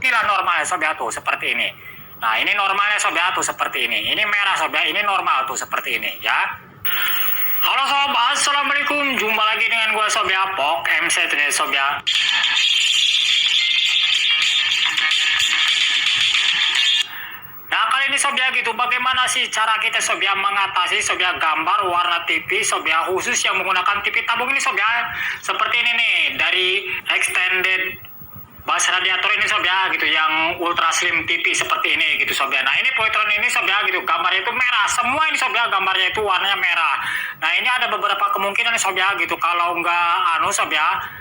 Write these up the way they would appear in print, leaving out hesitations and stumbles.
Inilah normalnya sob ya tuh seperti ini. Nah ini normalnya sob ya tuh seperti ini. Ini merah sob ya, ini normal tuh seperti ini ya. Halo sob, assalamualaikum. Jumpa lagi dengan gue sob ya, Pok MC ini sob ya. Nah kali ini sob ya gitu, bagaimana sih cara kita sob ya mengatasi sob ya gambar warna TV sob ya khusus yang menggunakan TV tabung ini sob ya. Seperti ini nih dari extended bus radiator ini sob ya gitu, yang ultra slim TV seperti ini gitu sob ya. Nah ini poitron ini sob ya gitu, gambarnya itu merah semua ini sob ya, gambarnya itu warnanya merah. Nah ini ada beberapa kemungkinan sob ya gitu, kalau nggak sob ya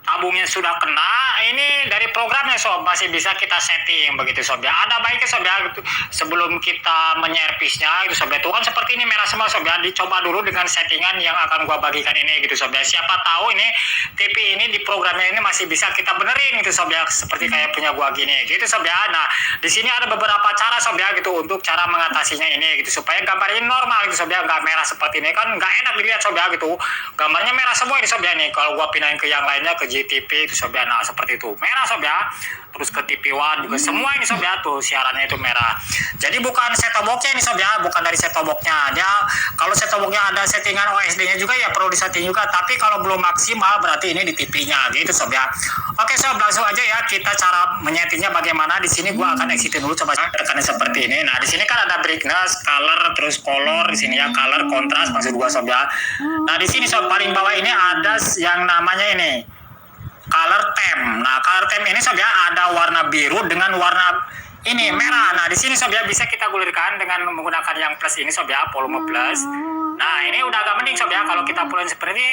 tabungnya sudah kena, ini dari programnya sob masih bisa kita setting begitu sob ya. Ada baiknya sob ya gitu, sebelum kita menyervisnya gitu sob ya, itu kan seperti ini merah semua sob ya, dicoba dulu dengan settingan yang akan gua bagikan ini gitu sob ya. Siapa tahu ini TV ini di programnya ini masih bisa kita benerin gitu sob ya, seperti kayak punya gua gini gitu sob ya. Nah di sini ada beberapa cara sob ya gitu untuk cara mengatasinya ini gitu, supaya gambarnya normal gitu sob ya, nggak merah seperti ini kan nggak enak dilihat sob ya gitu, gambarnya merah semua ini sob ya. Nih kalau gua pindahin ke yang lainnya ke GTV itu sob ya, nah seperti itu merah sob ya. Terus ke TV One juga semua ini sob ya tuh siarannya itu merah. Jadi bukan set-top box-nya ini sob ya, bukan dari set-top box-nya. Dia kalau set-top box-nya ada settingan OSD-nya juga ya perlu disetting juga, tapi kalau belum maksimal berarti ini di TV-nya gitu sob ya. Oke sob, langsung aja ya kita cara menyetingnya bagaimana. Di sini gua akan exitin dulu, coba tekan seperti ini. Nah di sini kan ada brightness, color, terus color di sini ya, color, kontras maksud gua sob ya. Nah di sini sob paling bawah ini ada yang namanya ini color theme. Nah, color theme ini sob ya ada warna biru dengan warna ini merah. Nah, di sini sob ya bisa kita gulirkan dengan menggunakan yang plus ini sob ya, volume plus. Nah, ini udah agak mending sob ya, kalau kita pulangin seperti ini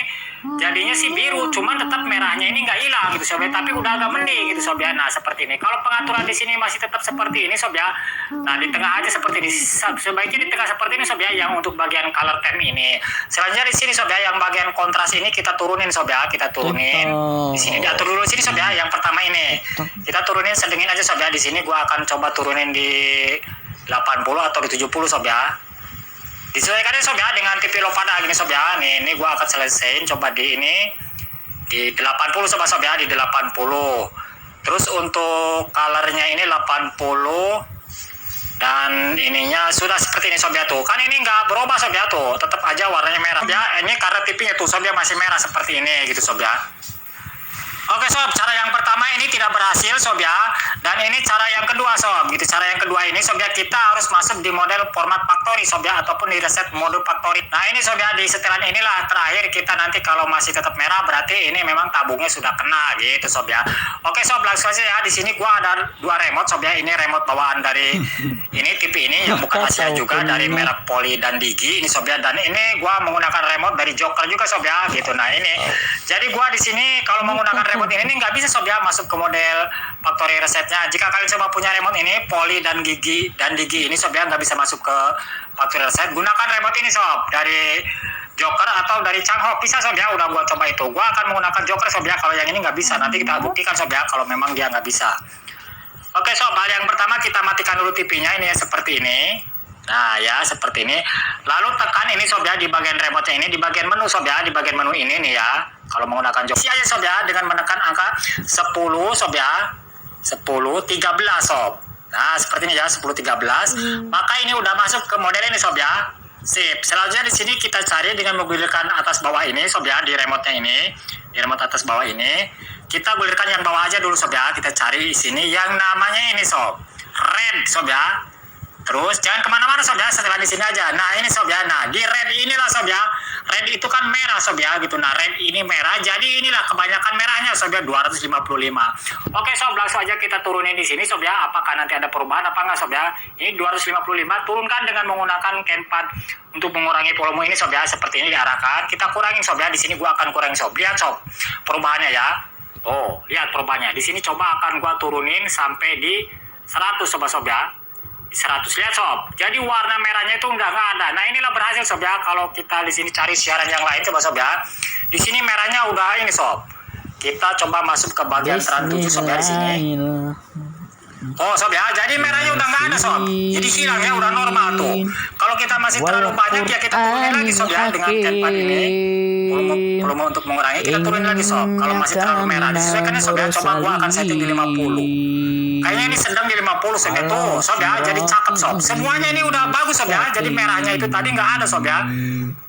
jadinya sih biru, cuman tetap merahnya ini nggak hilang gitu sob ya, tapi udah agak mending gitu sob ya. Nah, seperti ini. Kalau pengaturan di sini masih tetap seperti ini sob ya. Nah, di tengah aja seperti ini. Sebaiknya di tengah seperti ini sob ya, yang untuk bagian color theme ini. Selanjutnya di sini sob ya, yang bagian kontras ini kita turunin sob ya, kita turunin. Di sini diatur dulu sini sob ya, yang pertama ini. Kita turunin sedengin aja sob ya. Di sini gua akan coba turunin di 80 atau di 70 sob ya. Disesuaikan sob ya dengan TV lo pada gini sob ya. Nih, ini gua akan selesaiin coba di ini di 80 sob ya, di 80. Terus untuk colornya ini 80 dan ininya sudah seperti ini sob ya tuh. Kan ini nggak berubah sob ya tuh, tetap aja warnanya merah ya. Ini karena TV-nya tuh sob ya masih merah seperti ini gitu sob ya. Oke sob, cara yang pertama ini tidak berhasil sob ya. Dan ini cara yang kedua sob, gitu. Cara yang kedua ini sob ya, kita harus masuk di model format factory sob ya, ataupun di reset mode factory. Nah ini sob ya, di setelan inilah terakhir kita nanti kalau masih tetap merah berarti ini memang tabungnya sudah kena gitu sob ya. Oke sob, langsung aja ya. Di sini gua ada dua remote sob ya. Ini remote bawaan dari ini TV ini yang bukan Asia juga, dari merek Poly dan Digi ini sob ya. Dan ini gua menggunakan remote dari Joker juga sob ya gitu. Nah ini jadi gua di sini kalau menggunakan remote ini nggak bisa sob ya masuk ke model factory resetnya. Jika kalian coba punya remote ini Poly dan Digi ini sob ya, nggak bisa masuk ke factory reset, gunakan remote ini sob dari Joker atau dari Changhok bisa sob ya. Udah gua coba itu, gua akan menggunakan Joker sob ya. Kalau yang ini nggak bisa, nanti kita buktikan sob ya kalau memang dia nggak bisa. Oke sob, hal yang pertama kita matikan dulu TV-nya ini ya, seperti ini. Nah ya seperti ini. Lalu tekan ini sob ya di bagian remote-nya ini, di bagian menu sob ya, di bagian menu ini nih ya. Kalau menggunakan Joker aja sob ya, dengan menekan angka 10 sob ya, 10 13 sob. Nah seperti ini ya, 10 13. Maka ini udah masuk ke model ini sob ya. Sip. Selanjutnya di sini kita cari dengan menggulirkan atas bawah ini sob ya, di remote-nya ini, di remote atas bawah ini. Kita gulirkan yang bawah aja dulu sob ya. Kita cari di sini yang namanya ini sob, red sob ya. Terus jangan kemana-mana sob ya, setelah di sini aja. Nah ini sob ya, nah di red inilah sob ya. Red itu kan merah sob ya gitu. Nah red ini merah, jadi inilah kebanyakan merahnya sob ya, 255. Oke sob, langsung aja kita turunin di sini sob ya. Apakah nanti ada perubahan apa enggak sob ya? Ini 255, turunkan dengan menggunakan keypad untuk mengurangi volume ini sob ya. Seperti ini diarahkan. Kita kurangin sob ya. Di sini gua akan kurangin sob. Lihat sob perubahannya ya. Oh lihat perubahannya. Di sini coba akan gua turunin sampai di 100 sob ya. 100 lihat sob, jadi warna merahnya itu nggak ada. Nah inilah berhasil sob ya. Kalau kita di sini cari siaran yang lain coba sob ya, di sini merahnya udah ini sob. Kita coba masuk ke bagian transtujuh sob ya di sini. Oh sob ya, jadi merahnya udah nggak ada sob, jadi hilang ya, udah normal tuh. Kalau kita masih terlalu banyak ya kita turunin lagi sob ya dengan tempat ini. Volume untuk mengurangi kita turunin lagi sob. Kalau masih terlalu merah disesuaikan sob ya. Coba gua akan setting di 50. Kayaknya ini sedang di 50 sob ya. Tuh sob ya, jadi cakep sob. Semuanya ini udah bagus sob ya. Jadi merahnya itu tadi nggak ada sob ya.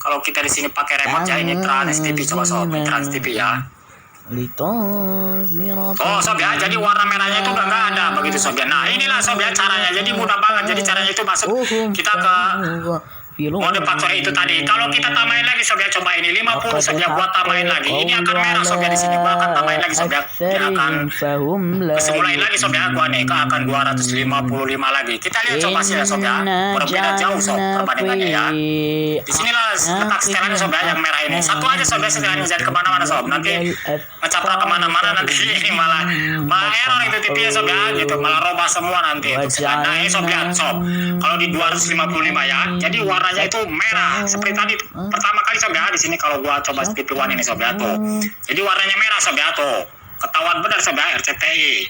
Kalau kita di sini pakai remote ya, ini Trans TV coba sob, ini Trans TV ya. Oh sob ya, jadi warna merahnya itu udah nggak ada begitu sob ya. Nah inilah sob ya caranya, jadi mudah banget. Jadi caranya itu masuk kita ke mode factory itu tadi. Kalau kita tambahin lagi sob ya, coba ini 50 sob ya, buat tambahin lagi. Ini akan merah sob ya, di sini gua akan tambahin lagi sob ya. Ini akan kesemulain lagi sob ya, gua nih akan 255 lagi. Kita lihat coba sih ya sob ya, berbeda jauh sob perbandingannya ya. Disinilah letak setelannya sob ya, yang merah ini. Satu aja sob ya setelannya, jadi kemana-mana sob. Nanti ngecaprak kemana-mana nanti ini malah error itu TV sob ya, gitu. Malah robah semua nanti itu setelan. Nah ini sob lihat sob, kalau di 255 ya, jadi warnanya itu merah seperti tadi pertama kali sob ya. Di sini kalau gua coba TV One ini sob ya tuh, jadi warnanya merah sob ya tuh, ketahuan benar sob ya RCTI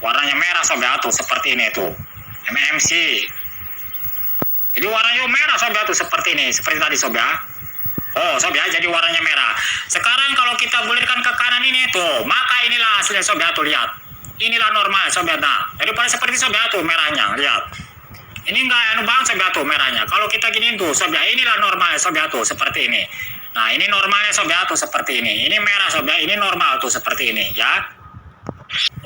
warnanya merah sob ya tuh, seperti ini tuh MMC, jadi warnanya merah sob ya tuh, seperti ini, seperti tadi sob ya. Oh sob ya, jadi warnanya merah. Sekarang kalau kita gulirkan ke kanan ini tuh, maka inilah hasilnya sob ya tuh, lihat inilah normal sob ya. Nah daripada seperti sob ya tuh merahnya, lihat ini enggak anu bang sob ya tuh merahnya. Kalau kita gini tuh sob ya, inilah normal sob ya tuh, seperti ini. Nah ini normalnya sob ya tuh, seperti ini. Ini merah sob ya, ini normal tuh seperti ini ya.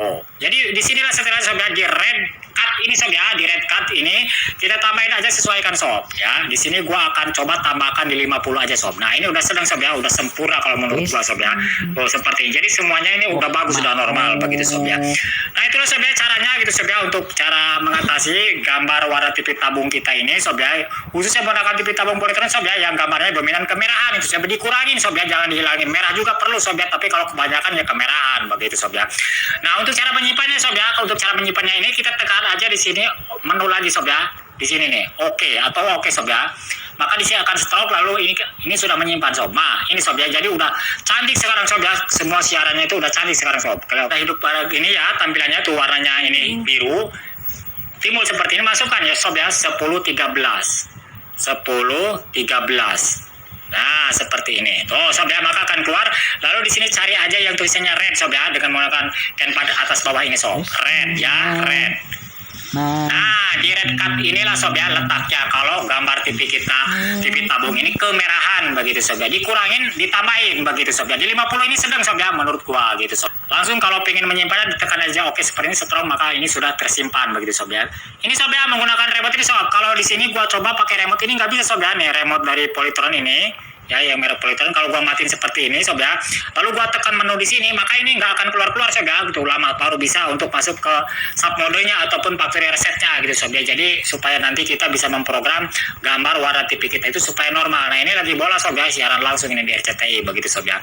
Oh jadi disinilah setelah sob ya, di red cut ini sob ya, di red cut ini kita tambahin aja, sesuaikan sob ya. Di sini gua akan coba tambahkan di 50 aja sob. Nah ini udah sedang sob ya, udah sempurna kalau menurut gua sob ya. Oh seperti ini, jadi semuanya ini udah bagus, udah normal begitu sob ya. Nah itulah sob ya caranya gitu sob ya, untuk cara mengatasi gambar warna TV tabung kita ini sob ya, khususnya menggunakan TV tabung polytron sob ya, yang gambarnya dominan kemerahan itu sob, dikurangin sob ya, jangan dihilangin. Merah juga perlu sob ya, tapi kalau kebanyakan ya kemerahan begitu sob ya. Nah untuk cara menyimpannya sob ya, untuk cara menyimpannya ini kita tekan aja di sini menu lagi sob ya, di sini nih oke atau oke sob ya, maka di sini akan stroke, lalu ini sudah menyimpan sob. Nah ini sob ya, jadi udah cantik sekarang sob ya, semua siarannya itu udah cantik sekarang sob. Kalau kita hidup pada ini ya, tampilannya tuh warnanya ini biru timbul seperti ini, masukkan ya sob ya 1013. Nah seperti ini tuh sob ya, maka akan keluar. Lalu di sini cari aja yang tulisannya red sob ya, dengan menggunakan pen pada atas bawah ini sob, red ya, red. Nah di red cut inilah sob ya letaknya kalau gambar TV kita, TV tabung ini kemerahan begitu sob ya, dikurangin ditambahin begitu sob ya. Di 50 ini sedang sob ya menurut gua gitu sob. Langsung kalau pengen menyimpannya ditekan aja oke seperti ini, setelah maka ini sudah tersimpan begitu sob ya. Ini sob ya menggunakan remote ini sob. Kalau di sini gua coba pakai remote ini nggak bisa sob ya, nih remote dari Polytron ini ya, yang merek Polytron. Kalau gua matiin seperti ini sob ya, lalu gua tekan menu di sini, maka ini nggak akan keluar sob ya, gitu lama baru bisa untuk masuk ke sub modenya ataupun factory resetnya gitu sob ya. Jadi supaya nanti kita bisa memprogram gambar warna TV kita itu supaya normal. Nah ini lagi bola sob ya, siaran langsung ini di RCTI begitu sob ya.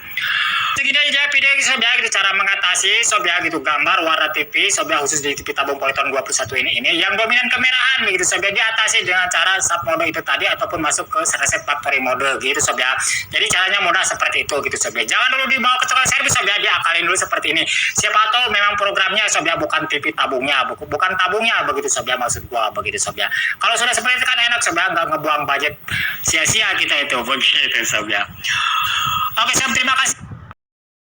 Segini aja video sob ya, gitu cara mengatasi sob ya, gitu gambar warna TV sob ya, khusus di TV tabung Polytron 21 ini yang dominan kemerahan begitu sob ya, diatasi dengan cara sub mode itu tadi ataupun masuk ke reset factory mode gitu sob ya. Jadi caranya mudah seperti itu gitu sob ya. Jangan dulu dibawa ke tukang servis sob ya, diakalin dulu seperti ini. Siapa tahu memang programnya sob ya bukan TV tabungnya, bukan tabungnya begitu sob ya, maksud gua begitu sob ya. Kalau sudah seperti itu kan enak sob ya, nggak ngebuang budget sia-sia kita itu begitu sob ya. Oke sob, terima kasih.